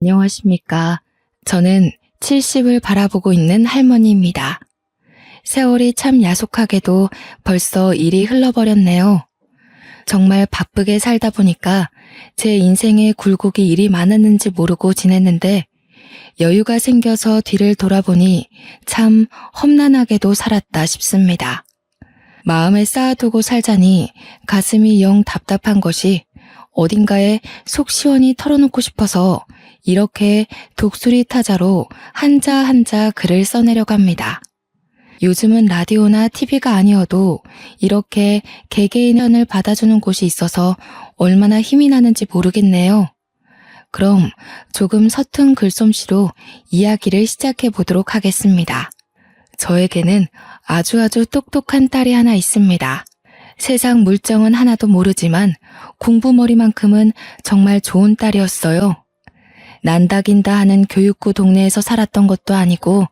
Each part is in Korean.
안녕하십니까. 저는 70을 바라보고 있는 할머니입니다. 세월이 참 야속하게도 벌써 일이 흘러버렸네요. 정말 바쁘게 살다 보니까 제 인생에 굴곡이 일이 많았는지 모르고 지냈는데 여유가 생겨서 뒤를 돌아보니 참 험난하게도 살았다 싶습니다. 마음에 쌓아두고 살자니 가슴이 영 답답한 것이 어딘가에 속 시원히 털어놓고 싶어서 이렇게 독수리 타자로 한자 한자 글을 써내려갑니다. 요즘은 라디오나 TV가 아니어도 이렇게 개개인의 편을 받아주는 곳이 있어서 얼마나 힘이 나는지 모르겠네요. 그럼 조금 서툰 글솜씨로 이야기를 시작해 보도록 하겠습니다. 저에게는 아주 똑똑한 딸이 하나 있습니다. 세상 물정은 하나도 모르지만 공부머리만큼은 정말 좋은 딸이었어요. 난다긴다 하는 교육구 동네에서 살았던 것도 아니고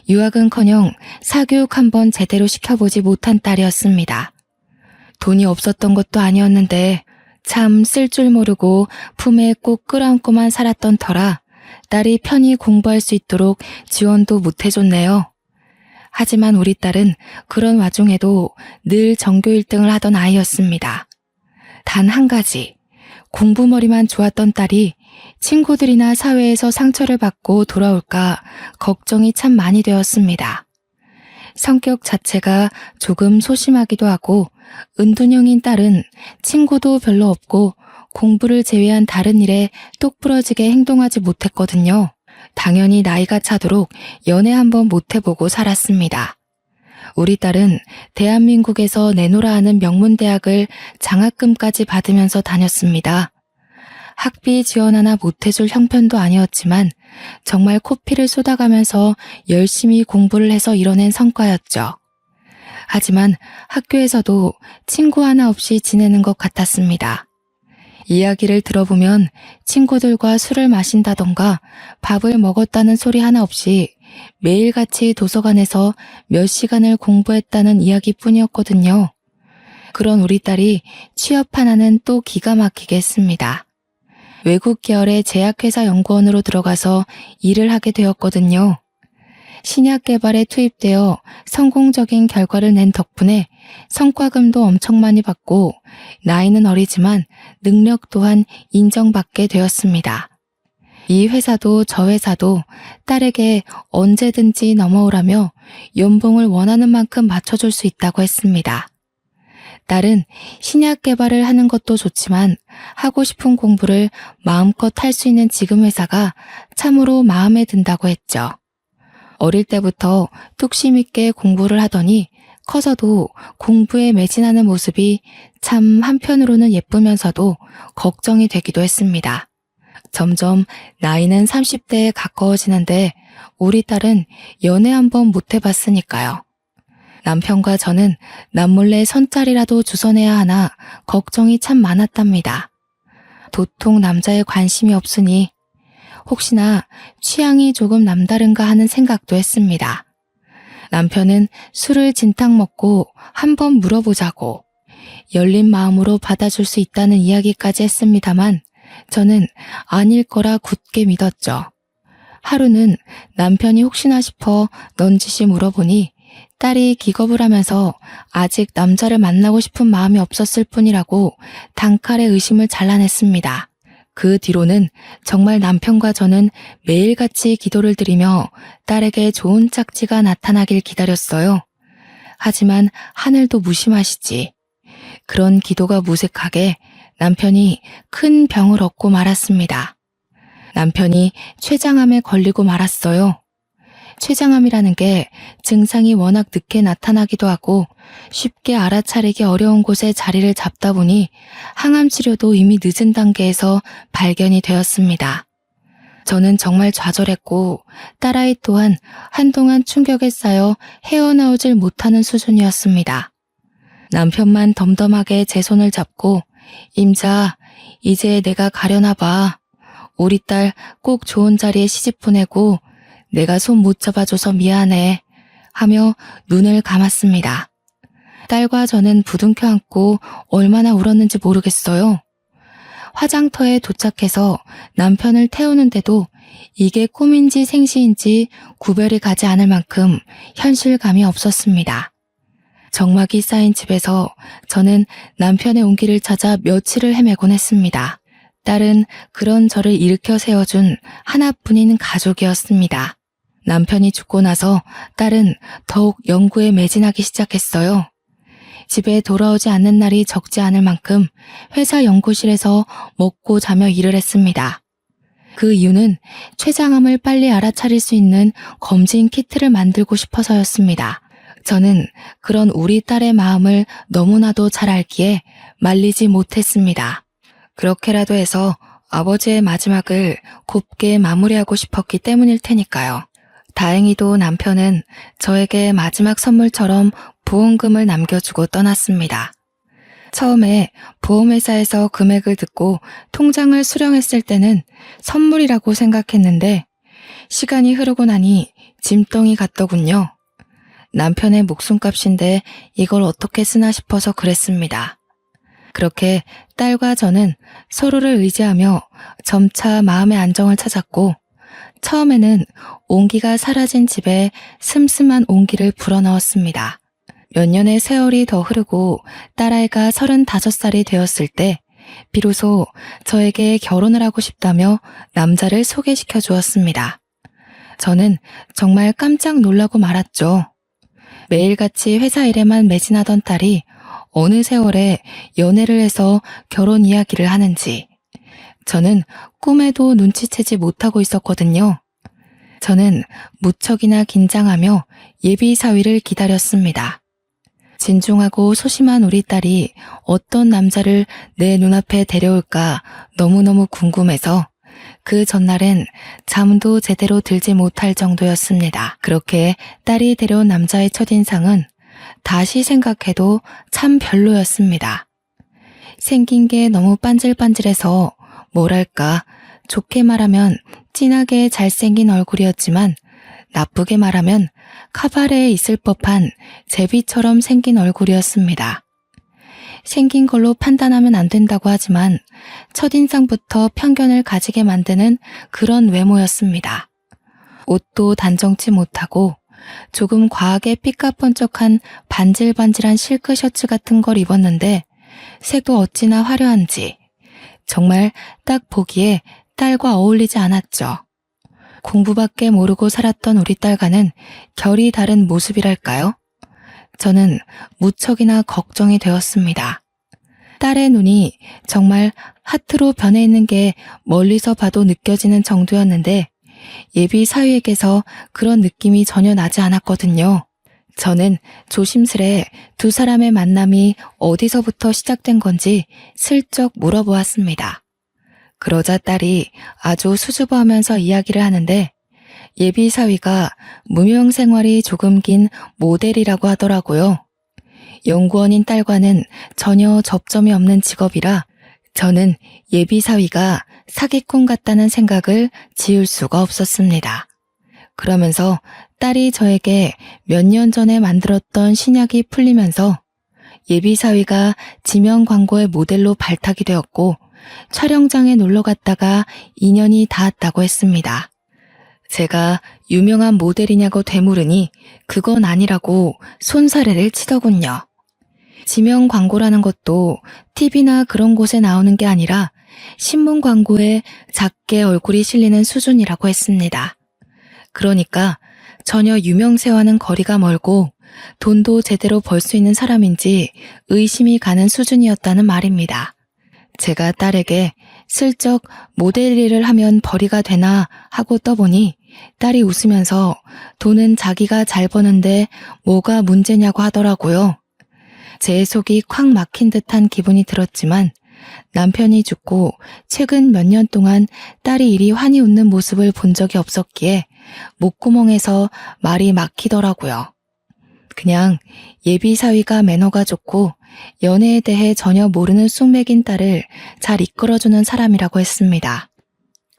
유학은커녕 사교육 한번 제대로 시켜보지 못한 딸이었습니다. 돈이 없었던 것도 아니었는데 참 쓸 줄 모르고 품에 꼭 끌어안고만 살았던 터라 딸이 편히 공부할 수 있도록 지원도 못해줬네요. 하지만 우리 딸은 그런 와중에도 늘 전교 1등을 하던 아이였습니다. 단 한 가지, 공부머리만 좋았던 딸이 친구들이나 사회에서 상처를 받고 돌아올까 걱정이 참 많이 되었습니다. 성격 자체가 조금 소심하기도 하고 은둔형인 딸은 친구도 별로 없고 공부를 제외한 다른 일에 똑부러지게 행동하지 못했거든요. 당연히 나이가 차도록 연애 한번 못 해보고 살았습니다. 우리 딸은 대한민국에서 내노라 하는 명문대학을 장학금까지 받으면서 다녔습니다. 학비 지원 하나 못해줄 형편도 아니었지만 정말 코피를 쏟아가면서 열심히 공부를 해서 이뤄낸 성과였죠. 하지만 학교에서도 친구 하나 없이 지내는 것 같았습니다. 이야기를 들어보면 친구들과 술을 마신다던가 밥을 먹었다는 소리 하나 없이 매일같이 도서관에서 몇 시간을 공부했다는 이야기뿐이었거든요. 그런 우리 딸이 취업 하나는 또 기가 막히게 했습니다. 외국 계열의 제약회사 연구원으로 들어가서 일을 하게 되었거든요. 신약 개발에 투입되어 성공적인 결과를 낸 덕분에 성과금도 엄청 많이 받고 나이는 어리지만 능력 또한 인정받게 되었습니다. 이 회사도 저 회사도 딸에게 언제든지 넘어오라며 연봉을 원하는 만큼 맞춰줄 수 있다고 했습니다. 딸은 신약 개발을 하는 것도 좋지만 하고 싶은 공부를 마음껏 할 수 있는 지금 회사가 참으로 마음에 든다고 했죠. 어릴 때부터 뚝심 있게 공부를 하더니 커서도 공부에 매진하는 모습이 참 한편으로는 예쁘면서도 걱정이 되기도 했습니다. 점점 나이는 30대에 가까워지는데 우리 딸은 연애 한번 못 해봤으니까요. 남편과 저는 남몰래 선짜리라도 주선해야 하나 걱정이 참 많았답니다. 도통 남자에 관심이 없으니 혹시나 취향이 조금 남다른가 하는 생각도 했습니다. 남편은 술을 진탕 먹고 한번 물어보자고 열린 마음으로 받아줄 수 있다는 이야기까지 했습니다만 저는 아닐 거라 굳게 믿었죠. 하루는 남편이 혹시나 싶어 넌지시 물어보니 딸이 기겁을 하면서 아직 남자를 만나고 싶은 마음이 없었을 뿐이라고 단칼에 의심을 잘라냈습니다. 그 뒤로는 정말 남편과 저는 매일같이 기도를 드리며 딸에게 좋은 짝지가 나타나길 기다렸어요. 하지만 하늘도 무심하시지. 그런 기도가 무색하게 남편이 큰 병을 얻고 말았습니다. 남편이 췌장암에 걸리고 말았어요. 췌장암이라는 게 증상이 워낙 늦게 나타나기도 하고 쉽게 알아차리기 어려운 곳에 자리를 잡다 보니 항암 치료도 이미 늦은 단계에서 발견이 되었습니다. 저는 정말 좌절했고 딸아이 또한 한동안 충격에 쌓여 헤어나오질 못하는 수준이었습니다. 남편만 덤덤하게 제 손을 잡고 임자, 이제 내가 가려나 봐. 우리 딸 꼭 좋은 자리에 시집 보내고 내가 손 못 잡아줘서 미안해 하며 눈을 감았습니다. 딸과 저는 부둥켜 안고 얼마나 울었는지 모르겠어요. 화장터에 도착해서 남편을 태우는데도 이게 꿈인지 생시인지 구별이 가지 않을 만큼 현실감이 없었습니다. 정막이 쌓인 집에서 저는 남편의 온기를 찾아 며칠을 헤매곤 했습니다. 딸은 그런 저를 일으켜 세워준 하나뿐인 가족이었습니다. 남편이 죽고 나서 딸은 더욱 연구에 매진하기 시작했어요. 집에 돌아오지 않는 날이 적지 않을 만큼 회사 연구실에서 먹고 자며 일을 했습니다. 그 이유는 췌장암을 빨리 알아차릴 수 있는 검진 키트를 만들고 싶어서였습니다. 저는 그런 우리 딸의 마음을 너무나도 잘 알기에 말리지 못했습니다. 그렇게라도 해서 아버지의 마지막을 곱게 마무리하고 싶었기 때문일 테니까요. 다행히도 남편은 저에게 마지막 선물처럼 보험금을 남겨주고 떠났습니다. 처음에 보험회사에서 금액을 듣고 통장을 수령했을 때는 선물이라고 생각했는데 시간이 흐르고 나니 짐덩이 같더군요. 남편의 목숨값인데 이걸 어떻게 쓰나 싶어서 그랬습니다. 그렇게 딸과 저는 서로를 의지하며 점차 마음의 안정을 찾았고 처음에는 온기가 사라진 집에 슴슴한 온기를 불어넣었습니다. 몇 년의 세월이 더 흐르고 딸아이가 35살이 되었을 때 비로소 저에게 결혼을 하고 싶다며 남자를 소개시켜 주었습니다. 저는 정말 깜짝 놀라고 말았죠. 매일같이 회사 일에만 매진하던 딸이 어느 세월에 연애를 해서 결혼 이야기를 하는지 저는 꿈에도 눈치채지 못하고 있었거든요. 저는 무척이나 긴장하며 예비 사위를 기다렸습니다. 진중하고 소심한 우리 딸이 어떤 남자를 내 눈앞에 데려올까 너무너무 궁금해서 그 전날엔 잠도 제대로 들지 못할 정도였습니다. 그렇게 딸이 데려온 남자의 첫인상은 다시 생각해도 참 별로였습니다. 생긴 게 너무 반질반질해서 뭐랄까 좋게 말하면 진하게 잘생긴 얼굴이었지만 나쁘게 말하면 카바레에 있을 법한 제비처럼 생긴 얼굴이었습니다. 생긴 걸로 판단하면 안 된다고 하지만 첫인상부터 편견을 가지게 만드는 그런 외모였습니다. 옷도 단정치 못하고 조금 과하게 삐까뻔쩍한 반질반질한 실크 셔츠 같은 걸 입었는데 색도 어찌나 화려한지 정말 딱 보기에 딸과 어울리지 않았죠. 공부밖에 모르고 살았던 우리 딸과는 결이 다른 모습이랄까요? 저는 무척이나 걱정이 되었습니다. 딸의 눈이 정말 하트로 변해 있는 게 멀리서 봐도 느껴지는 정도였는데 예비 사위에게서 그런 느낌이 전혀 나지 않았거든요. 저는 조심스레 두 사람의 만남이 어디서부터 시작된 건지 슬쩍 물어보았습니다. 그러자 딸이 아주 수줍어하면서 이야기를 하는데 예비 사위가 무명 생활이 조금 긴 모델이라고 하더라고요. 연구원인 딸과는 전혀 접점이 없는 직업이라 저는 예비 사위가 사기꾼 같다는 생각을 지울 수가 없었습니다. 그러면서 딸이 저에게 몇 년 전에 만들었던 신약이 풀리면서 예비 사위가 지명 광고의 모델로 발탁이 되었고 촬영장에 놀러 갔다가 인연이 닿았다고 했습니다. 제가 유명한 모델이냐고 되물으니 그건 아니라고 손사래를 치더군요. 지명 광고라는 것도 TV나 그런 곳에 나오는 게 아니라 신문 광고에 작게 얼굴이 실리는 수준이라고 했습니다. 그러니까 전혀 유명세와는 거리가 멀고 돈도 제대로 벌 수 있는 사람인지 의심이 가는 수준이었다는 말입니다. 제가 딸에게 슬쩍 모델 일을 하면 벌이가 되나 하고 떠보니 딸이 웃으면서 돈은 자기가 잘 버는데 뭐가 문제냐고 하더라고요. 제 속이 콱 막힌 듯한 기분이 들었지만 남편이 죽고 최근 몇 년 동안 딸이 이리 환히 웃는 모습을 본 적이 없었기에 목구멍에서 말이 막히더라고요. 그냥 예비 사위가 매너가 좋고 연애에 대해 전혀 모르는 쑥맥인 딸을 잘 이끌어주는 사람이라고 했습니다.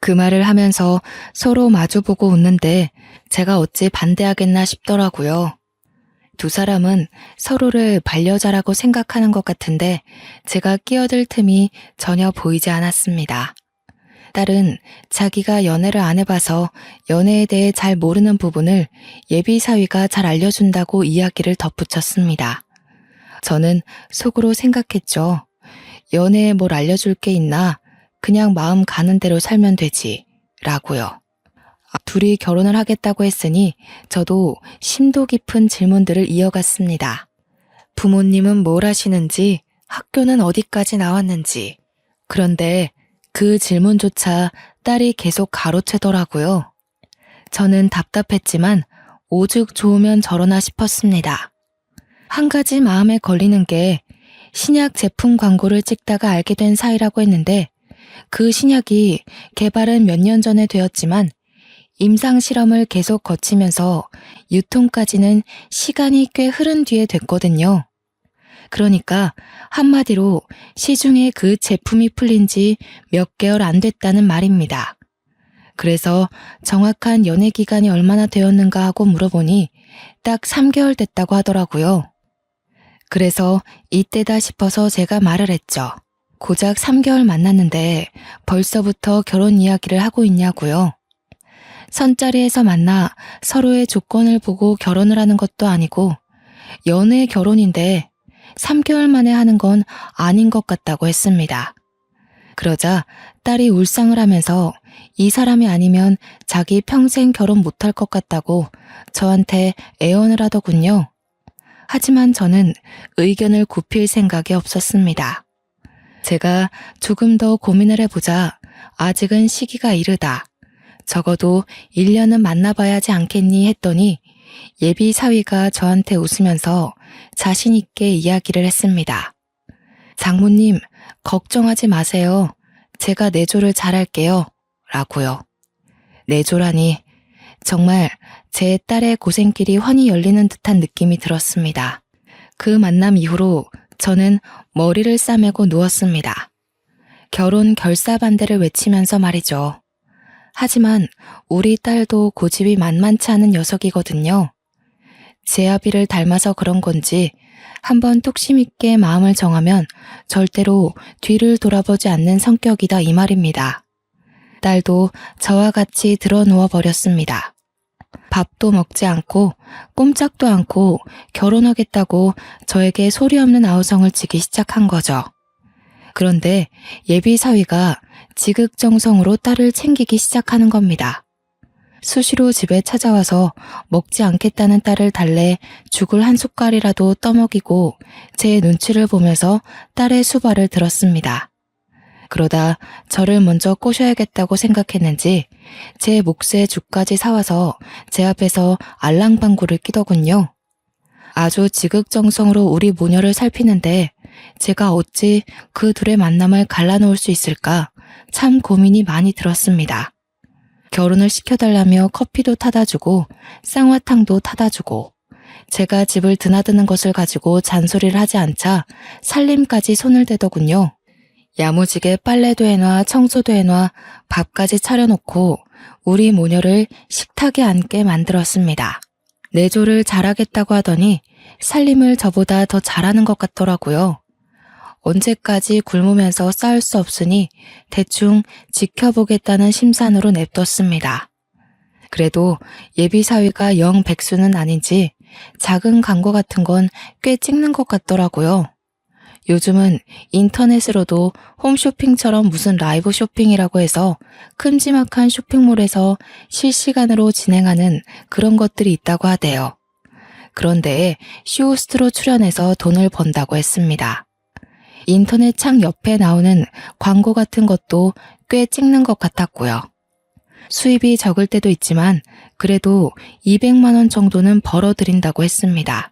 그 말을 하면서 서로 마주보고 웃는데 제가 어찌 반대하겠나 싶더라고요. 두 사람은 서로를 반려자라고 생각하는 것 같은데 제가 끼어들 틈이 전혀 보이지 않았습니다. 딸은 자기가 연애를 안 해봐서 연애에 대해 잘 모르는 부분을 예비 사위가 잘 알려준다고 이야기를 덧붙였습니다. 저는 속으로 생각했죠. 연애에 뭘 알려줄 게 있나? 그냥 마음 가는 대로 살면 되지. 라고요. 둘이 결혼을 하겠다고 했으니 저도 심도 깊은 질문들을 이어갔습니다. 부모님은 뭘 하시는지, 학교는 어디까지 나왔는지. 그런데 그 질문조차 딸이 계속 가로채더라고요. 저는 답답했지만 오죽 좋으면 저러나 싶었습니다. 한 가지 마음에 걸리는 게 신약 제품 광고를 찍다가 알게 된 사이라고 했는데 그 신약이 개발은 몇 년 전에 되었지만 임상 실험을 계속 거치면서 유통까지는 시간이 꽤 흐른 뒤에 됐거든요. 그러니까 한마디로 시중에 그 제품이 풀린 지 몇 개월 안 됐다는 말입니다. 그래서 정확한 연애 기간이 얼마나 되었는가 하고 물어보니 딱 3개월 됐다고 하더라고요. 그래서 이때다 싶어서 제가 말을 했죠. 고작 3개월 만났는데 벌써부터 결혼 이야기를 하고 있냐고요. 선자리에서 만나 서로의 조건을 보고 결혼을 하는 것도 아니고 연애 결혼인데 3개월 만에 하는 건 아닌 것 같다고 했습니다. 그러자 딸이 울상을 하면서 이 사람이 아니면 자기 평생 결혼 못할 것 같다고 저한테 애원을 하더군요. 하지만 저는 의견을 굽힐 생각이 없었습니다. 제가 조금 더 고민을 해보자 아직은 시기가 이르다. 적어도 1년은 만나봐야 하지 않겠니 했더니 예비 사위가 저한테 웃으면서 자신 있게 이야기를 했습니다. 장모님, 걱정하지 마세요. 제가 내조를 잘할게요. 라고요. 내조라니 정말 제 딸의 고생길이 훤히 열리는 듯한 느낌이 들었습니다. 그 만남 이후로 저는 머리를 싸매고 누웠습니다. 결혼 결사반대를 외치면서 말이죠. 하지만 우리 딸도 고집이 만만치 않은 녀석이거든요. 제 아비를 닮아서 그런 건지 한번 뚝심 있게 마음을 정하면 절대로 뒤를 돌아보지 않는 성격이다 이 말입니다. 딸도 저와 같이 드러누워 버렸습니다. 밥도 먹지 않고 꼼짝도 않고 결혼하겠다고 저에게 소리 없는 아우성을 치기 시작한 거죠. 그런데 예비 사위가 지극정성으로 딸을 챙기기 시작하는 겁니다. 수시로 집에 찾아와서 먹지 않겠다는 딸을 달래 죽을 한 숟갈이라도 떠먹이고 제 눈치를 보면서 딸의 수발을 들었습니다. 그러다 저를 먼저 꼬셔야겠다고 생각했는지 제 몫의 죽까지 사와서 제 앞에서 알랑방구를 끼더군요. 아주 지극정성으로 우리 모녀를 살피는데 제가 어찌 그 둘의 만남을 갈라놓을 수 있을까 참 고민이 많이 들었습니다. 결혼을 시켜달라며 커피도 타다 주고 쌍화탕도 타다 주고 제가 집을 드나드는 것을 가지고 잔소리를 하지 않자 살림까지 손을 대더군요. 야무지게 빨래도 해놔 청소도 해놔 밥까지 차려놓고 우리 모녀를 식탁에 앉게 만들었습니다. 내조를 잘하겠다고 하더니 살림을 저보다 더 잘하는 것 같더라고요. 언제까지 굶으면서 싸울 수 없으니 대충 지켜보겠다는 심산으로 냅뒀습니다. 그래도 예비 사위가 영 백수는 아닌지 작은 광고 같은 건 꽤 찍는 것 같더라고요. 요즘은 인터넷으로도 홈쇼핑처럼 무슨 라이브 쇼핑이라고 해서 큼지막한 쇼핑몰에서 실시간으로 진행하는 그런 것들이 있다고 하대요. 그런데 쇼호스트로 출연해서 돈을 번다고 했습니다. 인터넷 창 옆에 나오는 광고 같은 것도 꽤 찍는 것 같았고요. 수입이 적을 때도 있지만 그래도 200만 원 정도는 벌어들인다고 했습니다.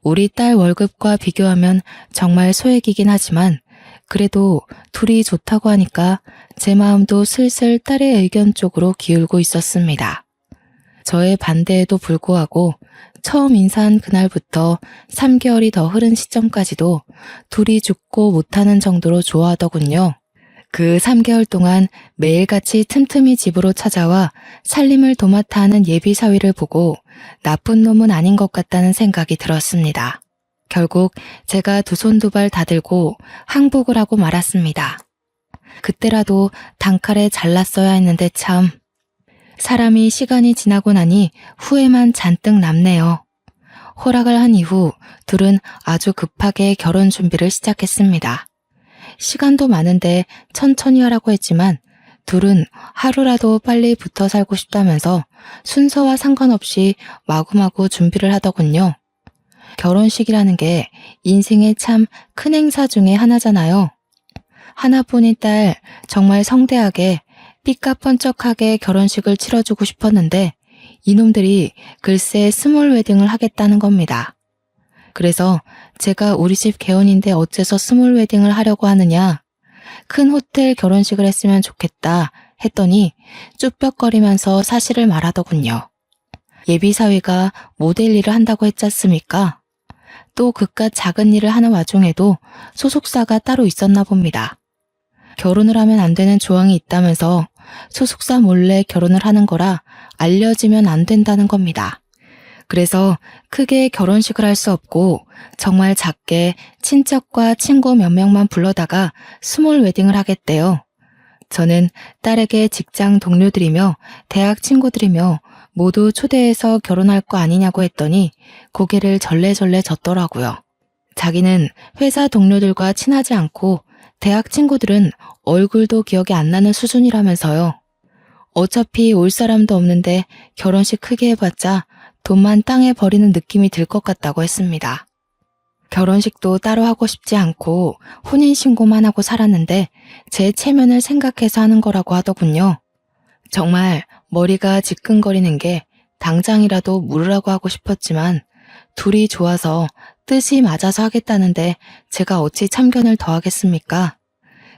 우리 딸 월급과 비교하면 정말 소액이긴 하지만 그래도 둘이 좋다고 하니까 제 마음도 슬슬 딸의 의견 쪽으로 기울고 있었습니다. 저의 반대에도 불구하고 처음 인사한 그날부터 3개월이 더 흐른 시점까지도 둘이 죽고 못하는 정도로 좋아하더군요. 그 3개월 동안 매일같이 틈틈이 집으로 찾아와 살림을 도맡아 하는 예비 사위를 보고 나쁜 놈은 아닌 것 같다는 생각이 들었습니다. 결국 제가 두 손 두 발 다 들고 항복을 하고 말았습니다. 그때라도 단칼에 잘랐어야 했는데 참. 사람이 시간이 지나고 나니 후회만 잔뜩 남네요. 허락을 한 이후 둘은 아주 급하게 결혼 준비를 시작했습니다. 시간도 많은데 천천히 하라고 했지만 둘은 하루라도 빨리 붙어 살고 싶다면서 순서와 상관없이 마구마구 준비를 하더군요. 결혼식이라는 게 인생의 참 큰 행사 중에 하나잖아요. 하나뿐인 딸 정말 성대하게 삐까뻔쩍하게 결혼식을 치러주고 싶었는데 이놈들이 글쎄 스몰 웨딩을 하겠다는 겁니다. 그래서 제가 우리 집 개혼인데 어째서 스몰 웨딩을 하려고 하느냐, 큰 호텔 결혼식을 했으면 좋겠다 했더니 쭈뼛거리면서 사실을 말하더군요. 예비사위가 모델 일을 한다고 했지 않습니까? 또 그깟 작은 일을 하는 와중에도 소속사가 따로 있었나 봅니다. 결혼을 하면 안 되는 조항이 있다면서 소속사 몰래 결혼을 하는 거라 알려지면 안 된다는 겁니다. 그래서 크게 결혼식을 할 수 없고 정말 작게 친척과 친구 몇 명만 불러다가 스몰 웨딩을 하겠대요. 저는 딸에게 직장 동료들이며 대학 친구들이며 모두 초대해서 결혼할 거 아니냐고 했더니 고개를 절레절레 젓더라고요. 자기는 회사 동료들과 친하지 않고 대학 친구들은 얼굴도 기억이 안 나는 수준이라면서요. 어차피 올 사람도 없는데 결혼식 크게 해봤자 돈만 땅에 버리는 느낌이 들 것 같다고 했습니다. 결혼식도 따로 하고 싶지 않고 혼인신고만 하고 살았는데 제 체면을 생각해서 하는 거라고 하더군요. 정말 머리가 지끈거리는 게 당장이라도 물으라고 하고 싶었지만 둘이 좋아서 뜻이 맞아서 하겠다는데 제가 어찌 참견을 더하겠습니까?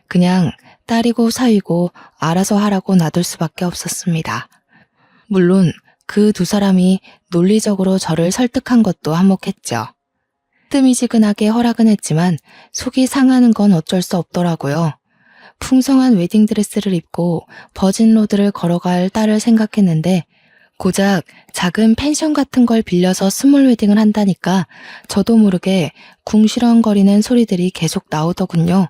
그냥 딸이고 사위고 알아서 하라고 놔둘 수밖에 없었습니다. 물론 그 두 사람이 논리적으로 저를 설득한 것도 한몫했죠. 뜨미지근하게 허락은 했지만 속이 상하는 건 어쩔 수 없더라고요. 풍성한 웨딩드레스를 입고 버진로드를 걸어갈 딸을 생각했는데 고작 작은 펜션 같은 걸 빌려서 스몰 웨딩을 한다니까 저도 모르게 궁시렁거리는 소리들이 계속 나오더군요.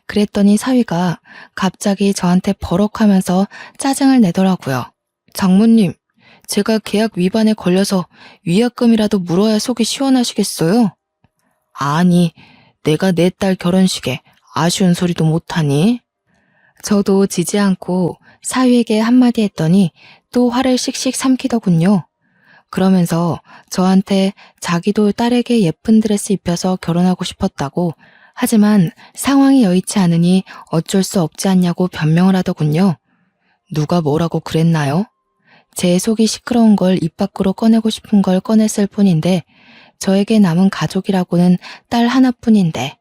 그랬더니 사위가 갑자기 저한테 버럭하면서 짜증을 내더라고요. 장모님, 제가 계약 위반에 걸려서 위약금이라도 물어야 속이 시원하시겠어요? 아니, 내가 내 딸 결혼식에 아쉬운 소리도 못하니? 저도 지지 않고 사위에게 한마디 했더니 또 화를 씩씩 삼키더군요. 그러면서 저한테 자기도 딸에게 예쁜 드레스 입혀서 결혼하고 싶었다고, 하지만 상황이 여의치 않으니 어쩔 수 없지 않냐고 변명을 하더군요. 누가 뭐라고 그랬나요? 제 속이 시끄러운 걸 입 밖으로 꺼내고 싶은 걸 꺼냈을 뿐인데 저에게 남은 가족이라고는 딸 하나뿐인데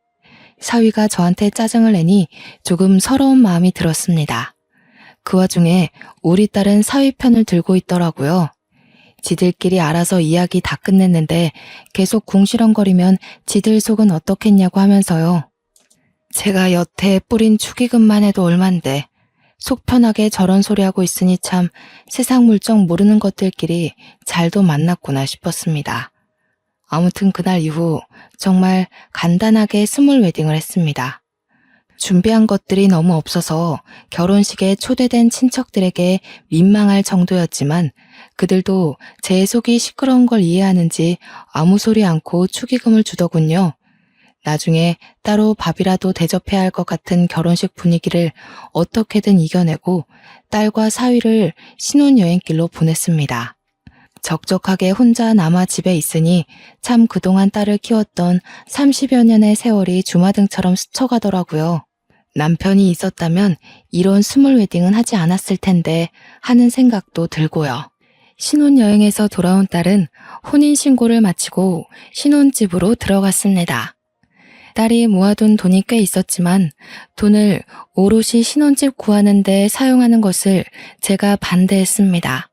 사위가 저한테 짜증을 내니 조금 서러운 마음이 들었습니다. 그 와중에 우리 딸은 사위 편을 들고 있더라고요. 지들끼리 알아서 이야기 다 끝냈는데 계속 궁시렁거리면 지들 속은 어떻겠냐고 하면서요. 제가 여태 뿌린 축의금만 해도 얼만데 속 편하게 저런 소리 하고 있으니 참 세상 물정 모르는 것들끼리 잘도 만났구나 싶었습니다. 아무튼 그날 이후 정말 간단하게 스몰 웨딩을 했습니다. 준비한 것들이 너무 없어서 결혼식에 초대된 친척들에게 민망할 정도였지만 그들도 제 속이 시끄러운 걸 이해하는지 아무 소리 않고 축의금을 주더군요. 나중에 따로 밥이라도 대접해야 할 것 같은 결혼식 분위기를 어떻게든 이겨내고 딸과 사위를 신혼여행길로 보냈습니다. 적적하게 혼자 남아 집에 있으니 참 그동안 딸을 키웠던 30여 년의 세월이 주마등처럼 스쳐가더라고요. 남편이 있었다면 이런 스몰 웨딩은 하지 않았을 텐데 하는 생각도 들고요. 신혼여행에서 돌아온 딸은 혼인신고를 마치고 신혼집으로 들어갔습니다. 딸이 모아둔 돈이 꽤 있었지만 돈을 오롯이 신혼집 구하는 데 사용하는 것을 제가 반대했습니다.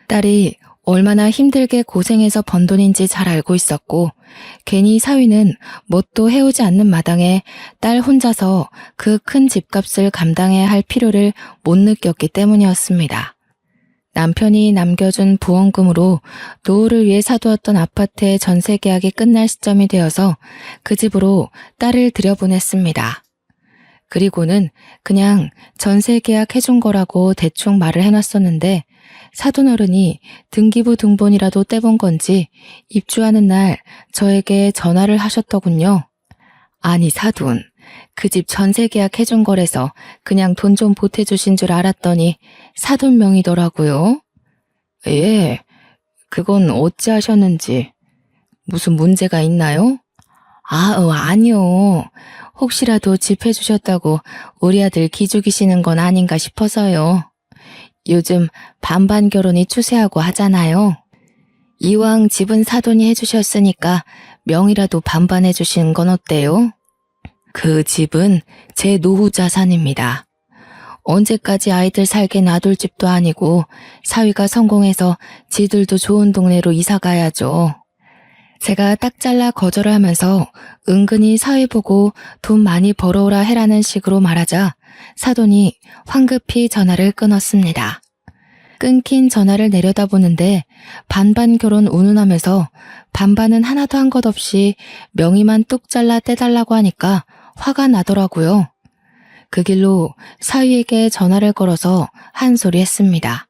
딸이 얼마나 힘들게 고생해서 번 돈인지 잘 알고 있었고 괜히 사위는 뭣도 해오지 않는 마당에 딸 혼자서 그 큰 집값을 감당해야 할 필요를 못 느꼈기 때문이었습니다. 남편이 남겨준 부원금으로 노후를 위해 사두었던 아파트의 전세 계약이 끝날 시점이 되어서 그 집으로 딸을 들여보냈습니다. 그리고는 그냥 전세 계약 해준 거라고 대충 말을 해놨었는데 사돈어른이 등기부 등본이라도 떼본 건지 입주하는 날 저에게 전화를 하셨더군요. 아니 사돈, 그 집 전세 계약 해준 거래서 그냥 돈 좀 보태주신 줄 알았더니 사돈 명의더라고요. 예, 그건 어찌 하셨는지. 무슨 문제가 있나요? 아니요. 혹시라도 집 해주셨다고 우리 아들 기죽이시는 건 아닌가 싶어서요. 요즘 반반 결혼이 추세하고 하잖아요. 이왕 집은 사돈이 해주셨으니까 명이라도 반반 해주시는 건 어때요? 그 집은 제 노후 자산입니다. 언제까지 아이들 살게 놔둘 집도 아니고 사위가 성공해서 지들도 좋은 동네로 이사 가야죠. 제가 딱 잘라 거절을 하면서 은근히 사위 보고 돈 많이 벌어오라 해라는 식으로 말하자 사돈이 황급히 전화를 끊었습니다. 끊긴 전화를 내려다보는데 반반 결혼 운운하면서 반반은 하나도 한 것 없이 명의만 뚝 잘라 떼달라고 하니까 화가 나더라고요. 그 길로 사위에게 전화를 걸어서 한 소리 했습니다.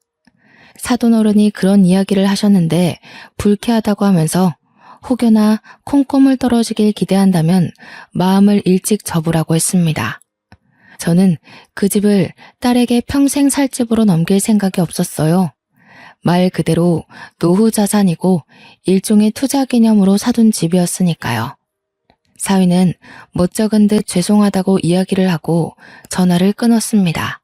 사돈어른이 그런 이야기를 하셨는데 불쾌하다고 하면서 혹여나 콩고물 떨어지길 기대한다면 마음을 일찍 접으라고 했습니다. 저는 그 집을 딸에게 평생 살 집으로 넘길 생각이 없었어요. 말 그대로 노후 자산이고 일종의 투자 개념으로 사둔 집이었으니까요. 사위는 멋쩍은 듯 죄송하다고 이야기를 하고 전화를 끊었습니다.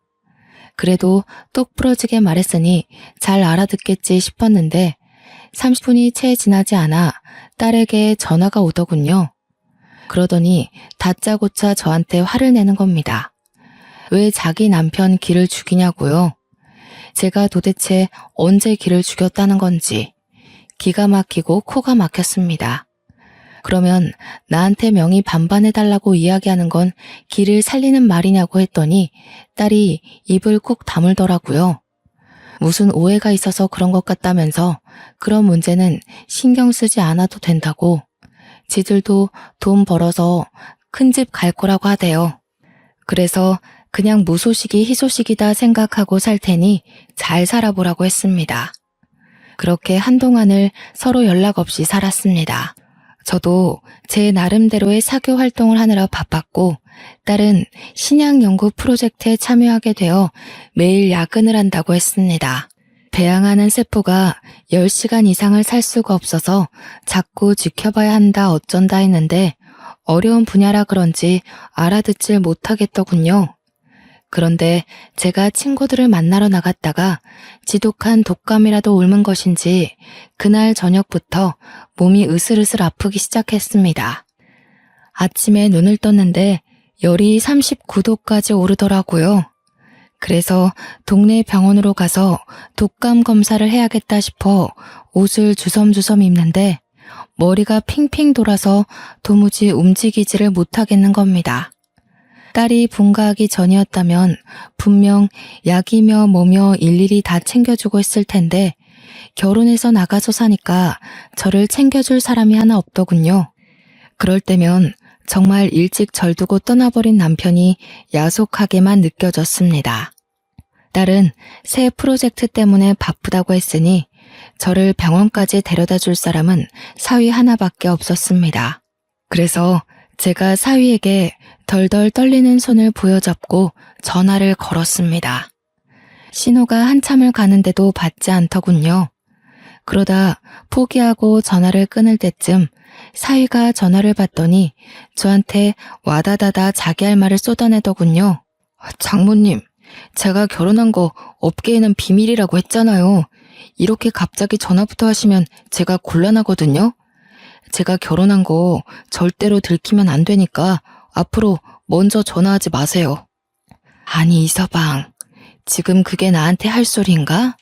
그래도 똑 부러지게 말했으니 잘 알아듣겠지 싶었는데 30분이 채 지나지 않아 딸에게 전화가 오더군요. 그러더니 다짜고짜 저한테 화를 내는 겁니다. 왜 자기 남편 기를 죽이냐고요? 제가 도대체 언제 기를 죽였다는 건지 기가 막히고 코가 막혔습니다. 그러면 나한테 명의 반반해달라고 이야기하는 건 기를 살리는 말이냐고 했더니 딸이 입을 꾹 다물더라고요. 무슨 오해가 있어서 그런 것 같다면서 그런 문제는 신경 쓰지 않아도 된다고 지들도 돈 벌어서 큰 집 갈 거라고 하대요. 그래서 그냥 무소식이 희소식이다 생각하고 살 테니 잘 살아보라고 했습니다. 그렇게 한동안을 서로 연락 없이 살았습니다. 저도 제 나름대로의 사교 활동을 하느라 바빴고 딸은 신약 연구 프로젝트에 참여하게 되어 매일 야근을 한다고 했습니다. 배양하는 세포가 10시간 이상을 살 수가 없어서 자꾸 지켜봐야 한다 어쩐다 했는데 어려운 분야라 그런지 알아듣질 못하겠더군요. 그런데 제가 친구들을 만나러 나갔다가 지독한 독감이라도 옮은 것인지 그날 저녁부터 몸이 으슬으슬 아프기 시작했습니다. 아침에 눈을 떴는데 열이 39도까지 오르더라고요. 그래서 동네 병원으로 가서 독감 검사를 해야겠다 싶어 옷을 주섬주섬 입는데 머리가 핑핑 돌아서 도무지 움직이지를 못하겠는 겁니다. 딸이 분가하기 전이었다면 분명 약이며 뭐며 일일이 다 챙겨주고 있을 텐데 결혼해서 나가서 사니까 저를 챙겨줄 사람이 하나 없더군요. 그럴 때면 정말 일찍 절두고 떠나버린 남편이 야속하게만 느껴졌습니다. 딸은 새 프로젝트 때문에 바쁘다고 했으니 저를 병원까지 데려다 줄 사람은 사위 하나밖에 없었습니다. 그래서 제가 사위에게 덜덜 떨리는 손을 부여잡고 전화를 걸었습니다. 신호가 한참을 가는데도 받지 않더군요. 그러다 포기하고 전화를 끊을 때쯤 사위가 전화를 받더니 저한테 와다다다 자기 할 말을 쏟아내더군요. 장모님, 제가 결혼한 거 업계에는 비밀이라고 했잖아요. 이렇게 갑자기 전화부터 하시면 제가 곤란하거든요. 제가 결혼한 거 절대로 들키면 안 되니까 앞으로 먼저 전화하지 마세요. 아니 이서방, 지금 그게 나한테 할 소리인가?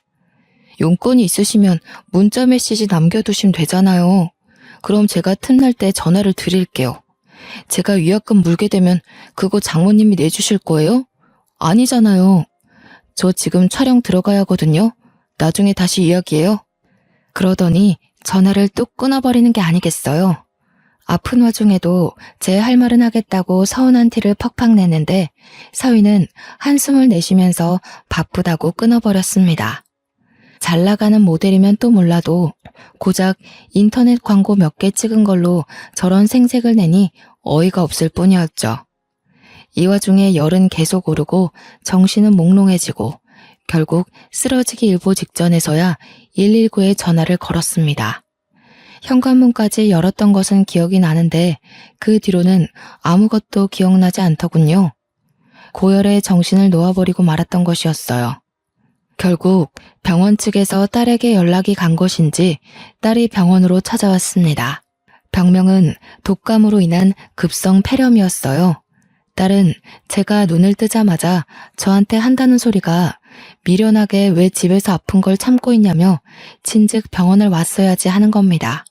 용건이 있으시면 문자 메시지 남겨두시면 되잖아요. 그럼 제가 틈날 때 전화를 드릴게요. 제가 위약금 물게 되면 그거 장모님이 내주실 거예요? 아니잖아요. 저 지금 촬영 들어가야 하거든요. 나중에 다시 이야기해요. 그러더니 전화를 뚝 끊어버리는 게 아니겠어요. 아픈 와중에도 제 할 말은 하겠다고 서운한 티를 팍팍 내는데 사위는 한숨을 내쉬면서 바쁘다고 끊어버렸습니다. 잘 나가는 모델이면 또 몰라도 고작 인터넷 광고 몇 개 찍은 걸로 저런 생색을 내니 어이가 없을 뿐이었죠. 이 와중에 열은 계속 오르고 정신은 몽롱해지고 결국 쓰러지기 일보 직전에서야 119에 전화를 걸었습니다. 현관문까지 열었던 것은 기억이 나는데 그 뒤로는 아무것도 기억나지 않더군요. 고열에 정신을 놓아버리고 말았던 것이었어요. 결국 병원 측에서 딸에게 연락이 간 것인지 딸이 병원으로 찾아왔습니다. 병명은 독감으로 인한 급성 폐렴이었어요. 딸은 제가 눈을 뜨자마자 저한테 한다는 소리가 미련하게 왜 집에서 아픈 걸 참고 있냐며 진즉 병원을 왔어야지 하는 겁니다.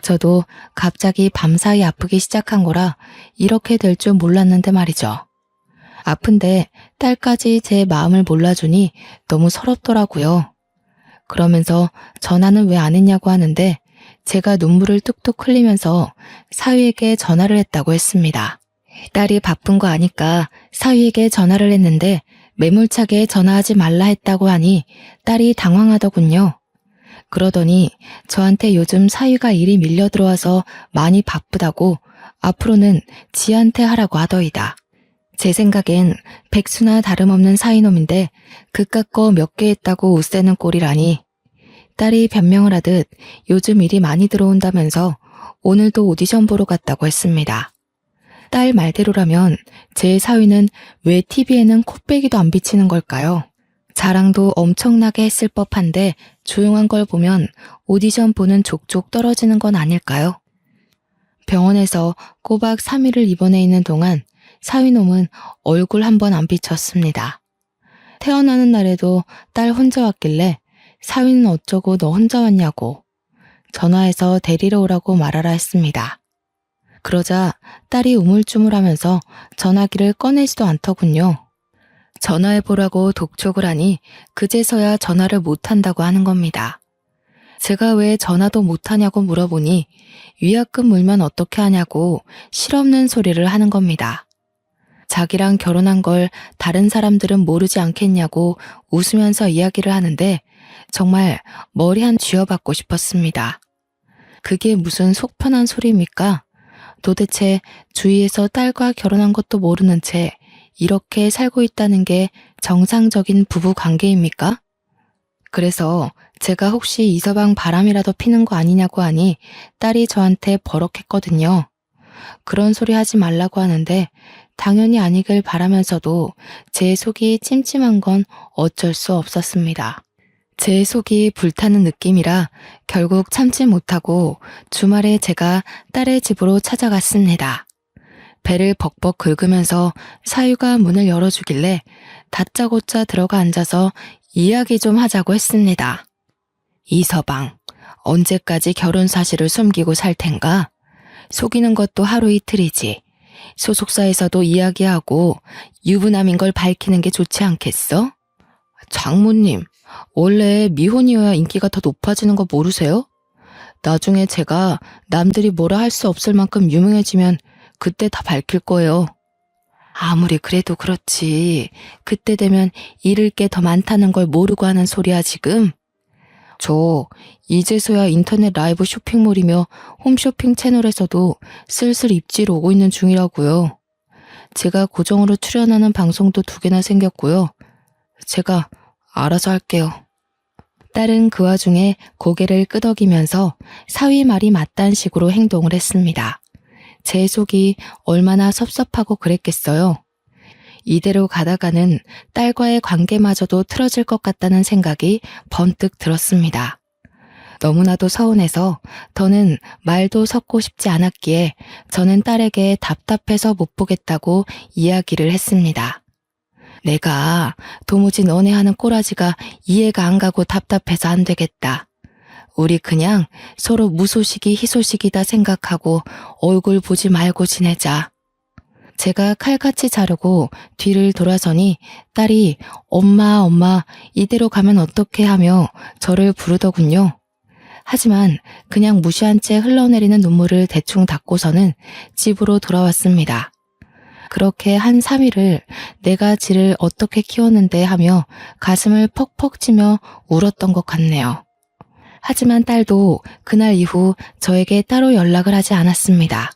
저도 갑자기 밤사이 아프기 시작한 거라 이렇게 될 줄 몰랐는데 말이죠. 아픈데 딸까지 제 마음을 몰라주니 너무 서럽더라고요. 그러면서 전화는 왜 안 했냐고 하는데 제가 눈물을 뚝뚝 흘리면서 사위에게 전화를 했다고 했습니다. 딸이 바쁜 거 아니까 사위에게 전화를 했는데 매몰차게 전화하지 말라 했다고 하니 딸이 당황하더군요. 그러더니 저한테 요즘 사위가 일이 밀려 들어와서 많이 바쁘다고 앞으로는 지한테 하라고 하더이다. 제 생각엔 백수나 다름없는 사위놈인데 그깟 거 몇 개 했다고 웃새는 꼴이라니. 딸이 변명을 하듯 요즘 일이 많이 들어온다면서 오늘도 오디션 보러 갔다고 했습니다. 딸 말대로라면 제 사위는 왜 TV에는 코빼기도 안 비치는 걸까요? 자랑도 엄청나게 했을 법한데 조용한 걸 보면 오디션 보는 족족 떨어지는 건 아닐까요? 병원에서 꼬박 3일을 입원해 있는 동안 사위놈은 얼굴 한 번 안 비쳤습니다. 태어나는 날에도 딸 혼자 왔길래 사위는 어쩌고 너 혼자 왔냐고 전화해서 데리러 오라고 말하라 했습니다. 그러자 딸이 우물쭈물하면서 전화기를 꺼내지도 않더군요. 전화해보라고 독촉을 하니 그제서야 전화를 못한다고 하는 겁니다. 제가 왜 전화도 못하냐고 물어보니 위약금 물면 어떻게 하냐고 실없는 소리를 하는 겁니다. 자기랑 결혼한 걸 다른 사람들은 모르지 않겠냐고 웃으면서 이야기를 하는데 정말 머리 한 쥐어박고 싶었습니다. 그게 무슨 속 편한 소리입니까? 도대체 주위에서 딸과 결혼한 것도 모르는 채 이렇게 살고 있다는 게 정상적인 부부 관계입니까? 그래서 제가 혹시 이 서방 바람이라도 피는 거 아니냐고 하니 딸이 저한테 버럭했거든요. 그런 소리 하지 말라고 하는데 당연히 아니길 바라면서도 제 속이 찜찜한 건 어쩔 수 없었습니다. 제 속이 불타는 느낌이라 결국 참지 못하고 주말에 제가 딸의 집으로 찾아갔습니다. 배를 벅벅 긁으면서 사유가 문을 열어주길래 다짜고짜 들어가 앉아서 이야기 좀 하자고 했습니다. 이서방, 언제까지 결혼 사실을 숨기고 살 텐가? 속이는 것도 하루 이틀이지. 소속사에서도 이야기하고 유부남인 걸 밝히는 게 좋지 않겠어? 장모님, 원래 미혼이어야 인기가 더 높아지는 거 모르세요? 나중에 제가 남들이 뭐라 할 수 없을 만큼 유명해지면 그때 다 밝힐 거예요. 아무리 그래도 그렇지. 그때 되면 잃을 게 더 많다는 걸 모르고 하는 소리야 지금? 저 이제서야 인터넷 라이브 쇼핑몰이며 홈쇼핑 채널에서도 슬슬 입질 오고 있는 중이라고요. 제가 고정으로 출연하는 방송도 2개나 생겼고요. 제가 알아서 할게요. 딸은 그 와중에 고개를 끄덕이면서 사위 말이 맞단 식으로 행동을 했습니다. 제 속이 얼마나 섭섭하고 그랬겠어요. 이대로 가다가는 딸과의 관계마저도 틀어질 것 같다는 생각이 번뜩 들었습니다. 너무나도 서운해서 더는 말도 섞고 싶지 않았기에 저는 딸에게 답답해서 못 보겠다고 이야기를 했습니다. 내가 도무지 너네 하는 꼬라지가 이해가 안 가고 답답해서 안 되겠다. 우리 그냥 서로 무소식이 희소식이다 생각하고 얼굴 보지 말고 지내자. 제가 칼같이 자르고 뒤를 돌아서니 딸이 엄마 이대로 가면 어떡해 하며 저를 부르더군요. 하지만 그냥 무시한 채 흘러내리는 눈물을 대충 닦고서는 집으로 돌아왔습니다. 그렇게 한 3일을 내가 지를 어떻게 키웠는데 하며 가슴을 퍽퍽 치며 울었던 것 같네요. 하지만 딸도 그날 이후 저에게 따로 연락을 하지 않았습니다.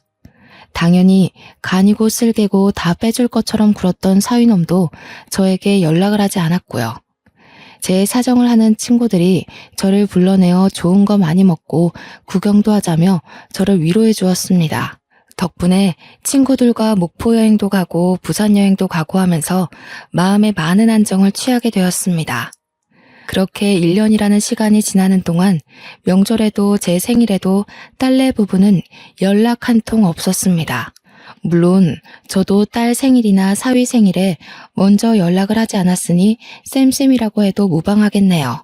당연히 간이고 쓸개고 다 빼줄 것처럼 굴었던 사위놈도 저에게 연락을 하지 않았고요. 제 사정을 하는 친구들이 저를 불러내어 좋은 거 많이 먹고 구경도 하자며 저를 위로해 주었습니다. 덕분에 친구들과 목포 여행도 가고 부산 여행도 가고 하면서 마음에 많은 안정을 취하게 되었습니다. 그렇게 1년이라는 시간이 지나는 동안 명절에도 제 생일에도 딸네 부부는 연락 한 통 없었습니다. 물론 저도 딸 생일이나 사위 생일에 먼저 연락을 하지 않았으니 쌤쌤이라고 해도 무방하겠네요.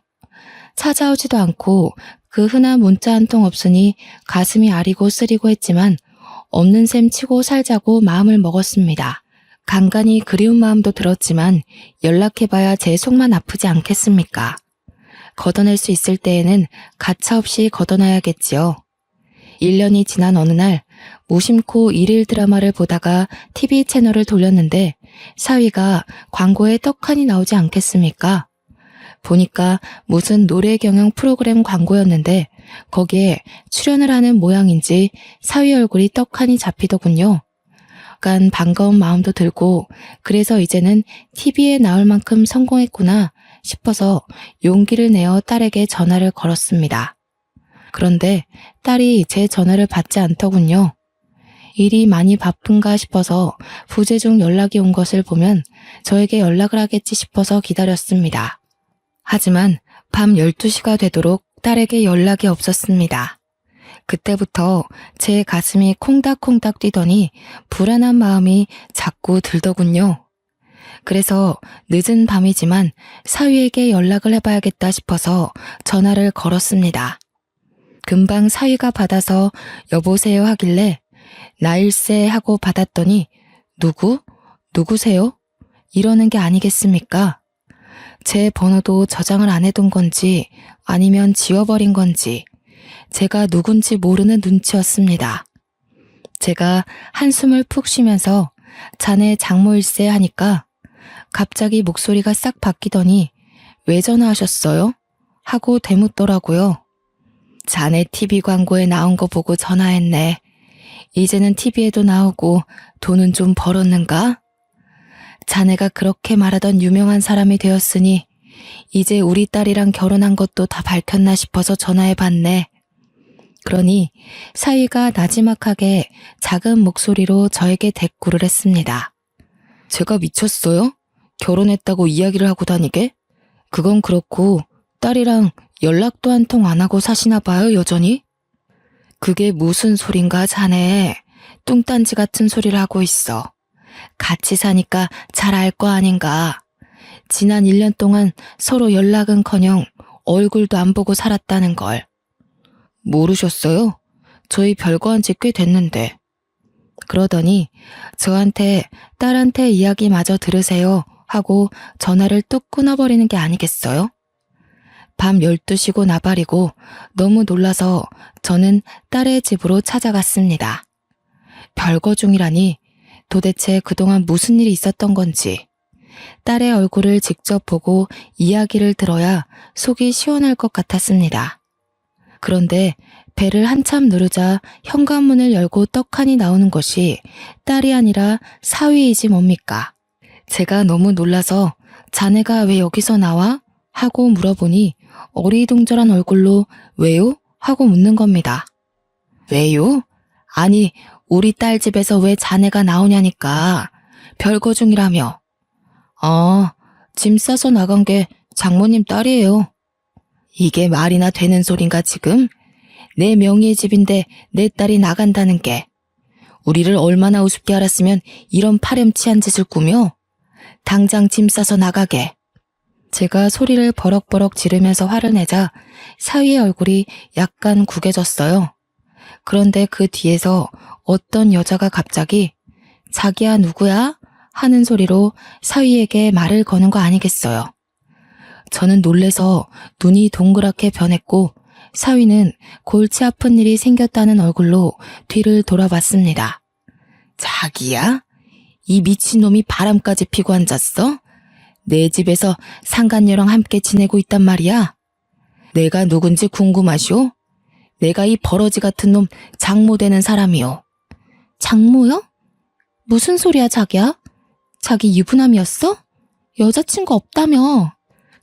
찾아오지도 않고 그 흔한 문자 한 통 없으니 가슴이 아리고 쓰리고 했지만 없는 셈 치고 살자고 마음을 먹었습니다. 간간히 그리운 마음도 들었지만 연락해봐야 제 속만 아프지 않겠습니까? 걷어낼 수 있을 때에는 가차없이 걷어놔야겠지요. 1년이 지난 어느 날 무심코 일일 드라마를 보다가 TV 채널을 돌렸는데 사위가 광고에 떡하니 나오지 않겠습니까? 보니까 무슨 노래 경영 프로그램 광고였는데 거기에 출연을 하는 모양인지 사위 얼굴이 떡하니 잡히더군요. 약간 반가운 마음도 들고 그래서 이제는 TV에 나올 만큼 성공했구나 싶어서 용기를 내어 딸에게 전화를 걸었습니다. 그런데 딸이 제 전화를 받지 않더군요. 일이 많이 바쁜가 싶어서 부재중 연락이 온 것을 보면 저에게 연락을 하겠지 싶어서 기다렸습니다. 하지만 밤 12시가 되도록 딸에게 연락이 없었습니다. 그때부터 제 가슴이 콩닥콩닥 뛰더니 불안한 마음이 자꾸 들더군요. 그래서 늦은 밤이지만 사위에게 연락을 해봐야겠다 싶어서 전화를 걸었습니다. 금방 사위가 받아서 여보세요 하길래 나일세 하고 받았더니 누구세요? 이러는 게 아니겠습니까? 제 번호도 저장을 안 해둔 건지 아니면 지워버린 건지 제가 누군지 모르는 눈치였습니다. 제가 한숨을 푹 쉬면서 자네 장모일세 하니까 갑자기 목소리가 싹 바뀌더니 왜 전화하셨어요? 하고 되묻더라고요. 자네 TV 광고에 나온 거 보고 전화했네. 이제는 TV에도 나오고 돈은 좀 벌었는가? 자네가 그렇게 말하던 유명한 사람이 되었으니 이제 우리 딸이랑 결혼한 것도 다 밝혔나 싶어서 전화해봤네. 그러니 사위가 나지막하게 작은 목소리로 저에게 대꾸를 했습니다. 제가 미쳤어요? 결혼했다고 이야기를 하고 다니게? 그건 그렇고 딸이랑 연락도 한 통 안 하고 사시나 봐요, 여전히? 그게 무슨 소린가 자네. 뚱딴지 같은 소리를 하고 있어. 같이 사니까 잘 알 거 아닌가. 지난 1년 동안 서로 연락은커녕 얼굴도 안 보고 살았다는 걸. 모르셨어요? 저희 별거 한 지 꽤 됐는데. 그러더니 저한테 딸한테 이야기 마저 들으세요 하고 전화를 뚝 끊어버리는 게 아니겠어요? 밤 12시고 나발이고 너무 놀라서 저는 딸의 집으로 찾아갔습니다. 별거 중이라니 도대체 그동안 무슨 일이 있었던 건지 딸의 얼굴을 직접 보고 이야기를 들어야 속이 시원할 것 같았습니다. 그런데 배를 한참 누르자 현관문을 열고 떡하니 나오는 것이 딸이 아니라 사위이지 뭡니까? 제가 너무 놀라서 자네가 왜 여기서 나와? 하고 물어보니 어리둥절한 얼굴로 왜요? 하고 묻는 겁니다. 왜요? 아니 우리 딸 집에서 왜 자네가 나오냐니까. 별거 중이라며. 짐 싸서 나간 게 장모님 딸이에요. 이게 말이나 되는 소린가 지금? 내 명의의 집인데 내 딸이 나간다는 게. 우리를 얼마나 우습게 알았으면 이런 파렴치한 짓을 꾸며? 당장 짐 싸서 나가게. 제가 소리를 버럭버럭 지르면서 화를 내자 사위의 얼굴이 약간 구겨졌어요. 그런데 그 뒤에서 어떤 여자가 갑자기 자기야 누구야? 하는 소리로 사위에게 말을 거는 거 아니겠어요. 저는 놀래서 눈이 동그랗게 변했고 사위는 골치 아픈 일이 생겼다는 얼굴로 뒤를 돌아봤습니다. 자기야? 이 미친놈이 바람까지 피고 앉았어? 내 집에서 상간녀랑 함께 지내고 있단 말이야? 내가 누군지 궁금하쇼? 내가 이 버러지 같은 놈 장모 되는 사람이요. 장모요? 무슨 소리야 자기야? 자기 유부남이었어? 여자친구 없다며.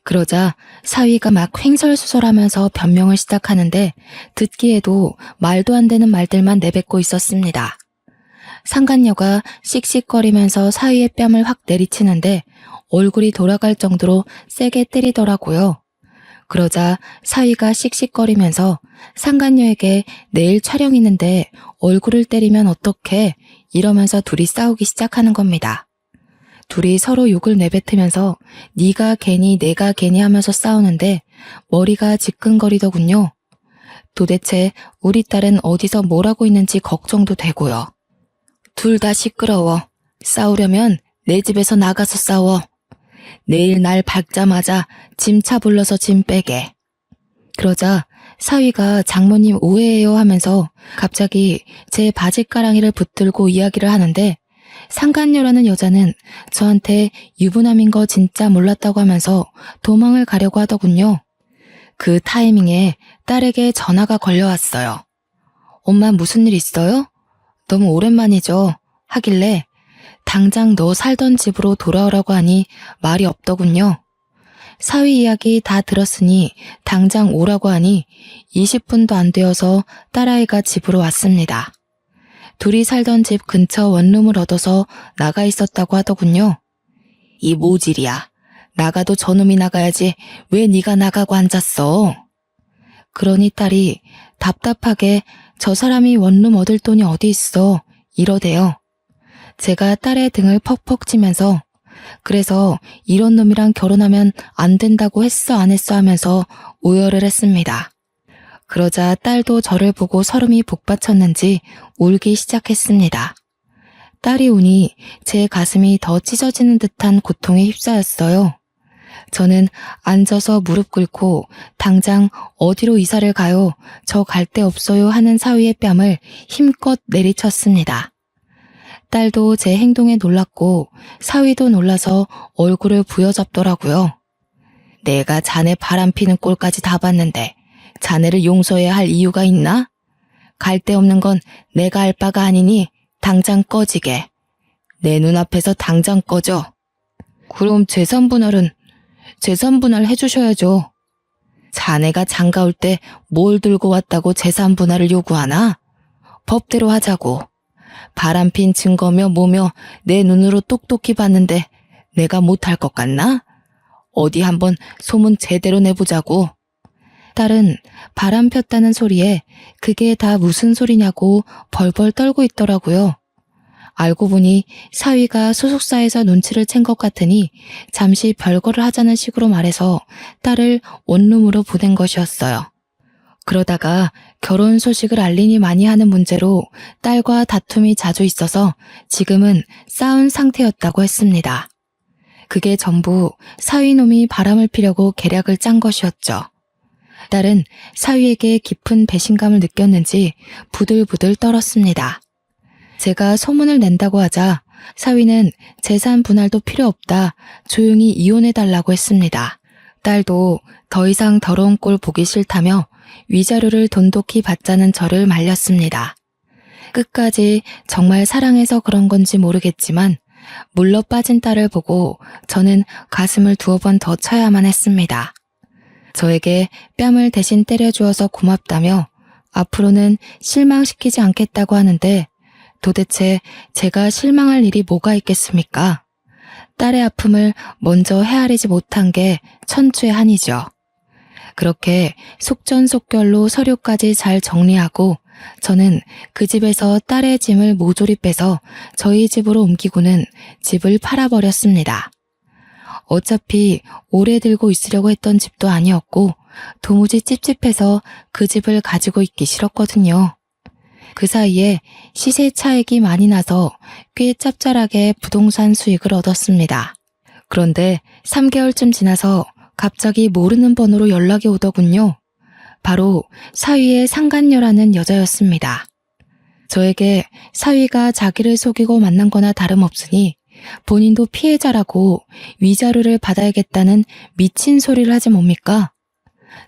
그러자 사위가 막 횡설수설하면서 변명을 시작하는데 듣기에도 말도 안 되는 말들만 내뱉고 있었습니다. 상간녀가 씩씩거리면서 사위의 뺨을 확 내리치는데 얼굴이 돌아갈 정도로 세게 때리더라고요. 그러자 사위가 씩씩거리면서 상간녀에게 내일 촬영 있는데 얼굴을 때리면 어떡해 이러면서 둘이 싸우기 시작하는 겁니다. 둘이 서로 욕을 내뱉으면서 네가 괜히 내가 괜히 하면서 싸우는데 머리가 지끈거리더군요. 도대체 우리 딸은 어디서 뭘 하고 있는지 걱정도 되고요. 둘 다 시끄러워. 싸우려면 내 집에서 나가서 싸워. 내일 날 밝자마자 짐차 불러서 짐 빼게. 그러자 사위가 장모님 오해해요 하면서 갑자기 제 바지가랑이를 붙들고 이야기를 하는데 상간녀라는 여자는 저한테 유부남인 거 진짜 몰랐다고 하면서 도망을 가려고 하더군요. 그 타이밍에 딸에게 전화가 걸려왔어요. 엄마 무슨 일 있어요? 너무 오랜만이죠. 하길래 당장 너 살던 집으로 돌아오라고 하니 말이 없더군요. 사위 이야기 다 들었으니 당장 오라고 하니 20분도 안 되어서 딸아이가 집으로 왔습니다. 둘이 살던 집 근처 원룸을 얻어서 나가 있었다고 하더군요. 이 모질이야. 나가도 저놈이 나가야지 왜 네가 나가고 앉았어? 그러니 딸이 답답하게 저 사람이 원룸 얻을 돈이 어디 있어 이러대요. 제가 딸의 등을 퍽퍽 치면서 그래서 이런 놈이랑 결혼하면 안 된다고 했어 안 했어 하면서 오열을 했습니다. 그러자 딸도 저를 보고 설움이 복받쳤는지 울기 시작했습니다. 딸이 우니 제 가슴이 더 찢어지는 듯한 고통에 휩싸였어요. 저는 앉아서 무릎 꿇고 당장 어디로 이사를 가요? 저 갈 데 없어요 하는 사위의 뺨을 힘껏 내리쳤습니다. 딸도 제 행동에 놀랐고 사위도 놀라서 얼굴을 부여잡더라고요. 내가 자네 바람피는 꼴까지 다 봤는데 자네를 용서해야 할 이유가 있나? 갈 데 없는 건 내가 알 바가 아니니 당장 꺼지게. 내 눈앞에서 당장 꺼져. 그럼 재산분할 해주셔야죠. 자네가 장가 올 때 뭘 들고 왔다고 재산분할을 요구하나? 법대로 하자고. 바람핀 증거며 뭐며 내 눈으로 똑똑히 봤는데 내가 못할 것 같나? 어디 한번 소문 제대로 내보자고. 딸은 바람 폈다는 소리에 그게 다 무슨 소리냐고 벌벌 떨고 있더라고요. 알고 보니 사위가 소속사에서 눈치를 챈 것 같으니 잠시 별거를 하자는 식으로 말해서 딸을 원룸으로 보낸 것이었어요. 그러다가 결혼 소식을 알리니 많이 하는 문제로 딸과 다툼이 자주 있어서 지금은 싸운 상태였다고 했습니다. 그게 전부 사위놈이 바람을 피려고 계략을 짠 것이었죠. 딸은 사위에게 깊은 배신감을 느꼈는지 부들부들 떨었습니다. 제가 소문을 낸다고 하자 사위는 재산 분할도 필요 없다. 조용히 이혼해달라고 했습니다. 딸도 더 이상 더러운 꼴 보기 싫다며 위자료를 돈독히 받자는 저를 말렸습니다. 끝까지 정말 사랑해서 그런 건지 모르겠지만 물러 빠진 딸을 보고 저는 가슴을 2번 더 쳐야만 했습니다. 저에게 뺨을 대신 때려주어서 고맙다며 앞으로는 실망시키지 않겠다고 하는데 도대체 제가 실망할 일이 뭐가 있겠습니까? 딸의 아픔을 먼저 헤아리지 못한 게 천추의 한이죠. 그렇게 속전속결로 서류까지 잘 정리하고 저는 그 집에서 딸의 짐을 모조리 빼서 저희 집으로 옮기고는 집을 팔아버렸습니다. 어차피 오래 들고 있으려고 했던 집도 아니었고 도무지 찝찝해서 그 집을 가지고 있기 싫었거든요. 그 사이에 시세 차익이 많이 나서 꽤 짭짤하게 부동산 수익을 얻었습니다. 그런데 3개월쯤 지나서 갑자기 모르는 번호로 연락이 오더군요. 바로 사위의 상간녀라는 여자였습니다. 저에게 사위가 자기를 속이고 만난 거나 다름없으니 본인도 피해자라고 위자료를 받아야겠다는 미친 소리를 하지 뭡니까?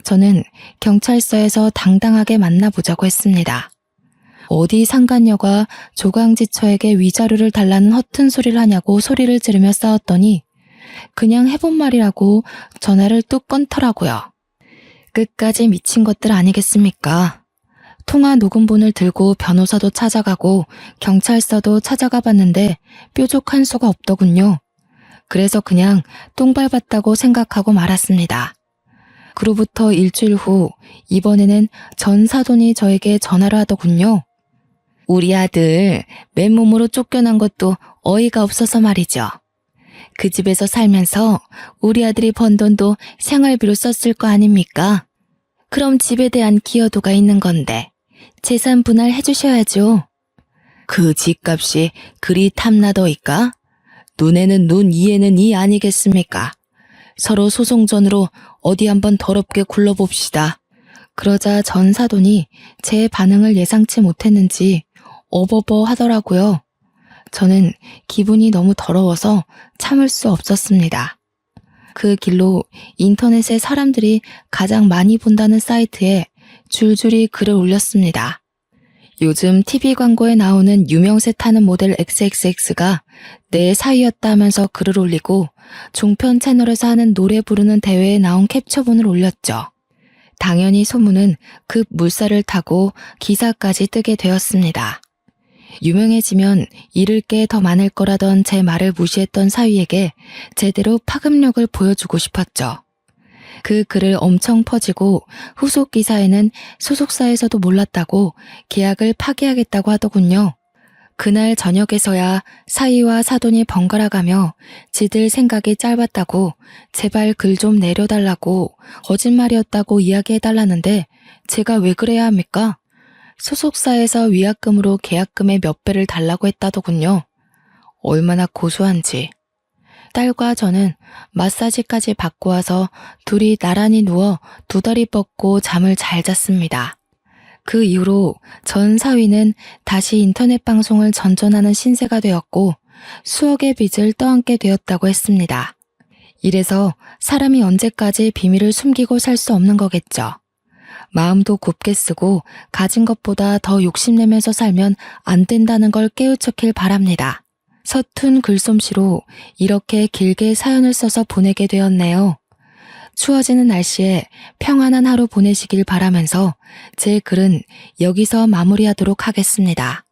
저는 경찰서에서 당당하게 만나보자고 했습니다. 어디 상간녀가 조강지처에게 위자료를 달라는 허튼 소리를 하냐고 소리를 지르며 싸웠더니 그냥 해본 말이라고 전화를 뚝 끊더라고요. 끝까지 미친 것들 아니겠습니까? 통화 녹음본을 들고 변호사도 찾아가고 경찰서도 찾아가 봤는데 뾰족한 수가 없더군요. 그래서 그냥 똥 밟았다고 생각하고 말았습니다. 그로부터 일주일 후 이번에는 전 사돈이 저에게 전화를 하더군요. 우리 아들 맨몸으로 쫓겨난 것도 어이가 없어서 말이죠. 그 집에서 살면서 우리 아들이 번 돈도 생활비로 썼을 거 아닙니까? 그럼 집에 대한 기여도가 있는 건데 재산 분할해 주셔야죠. 그 집값이 그리 탐나더이까? 눈에는 눈, 이에는 이 아니겠습니까? 서로 소송전으로 어디 한번 더럽게 굴러봅시다. 그러자 전 사돈이 제 반응을 예상치 못했는지 어버버 하더라고요. 저는 기분이 너무 더러워서 참을 수 없었습니다. 그 길로 인터넷에 사람들이 가장 많이 본다는 사이트에 줄줄이 글을 올렸습니다. 요즘 TV 광고에 나오는 유명세 타는 모델 XXX가 내 사위였다 하면서 글을 올리고 종편 채널에서 하는 노래 부르는 대회에 나온 캡처본을 올렸죠. 당연히 소문은 급 물살을 타고 기사까지 뜨게 되었습니다. 유명해지면 잃을 게 더 많을 거라던 제 말을 무시했던 사위에게 제대로 파급력을 보여주고 싶었죠. 그 글을 엄청 퍼지고 후속 기사에는 소속사에서도 몰랐다고 계약을 파기하겠다고 하더군요. 그날 저녁에서야 사위와 사돈이 번갈아가며 지들 생각이 짧았다고 제발 글 좀 내려달라고 거짓말이었다고 이야기해달라는데 제가 왜 그래야 합니까? 소속사에서 위약금으로 계약금의 몇 배를 달라고 했다더군요. 얼마나 고소한지. 딸과 저는 마사지까지 받고 와서 둘이 나란히 누워 두 다리 뻗고 잠을 잘 잤습니다. 그 이후로 전 사위는 다시 인터넷 방송을 전전하는 신세가 되었고 수억의 빚을 떠안게 되었다고 했습니다. 이래서 사람이 언제까지 비밀을 숨기고 살 수 없는 거겠죠. 마음도 곱게 쓰고 가진 것보다 더 욕심내면서 살면 안 된다는 걸 깨우쳤길 바랍니다. 서툰 글솜씨로 이렇게 길게 사연을 써서 보내게 되었네요. 추워지는 날씨에 평안한 하루 보내시길 바라면서 제 글은 여기서 마무리하도록 하겠습니다.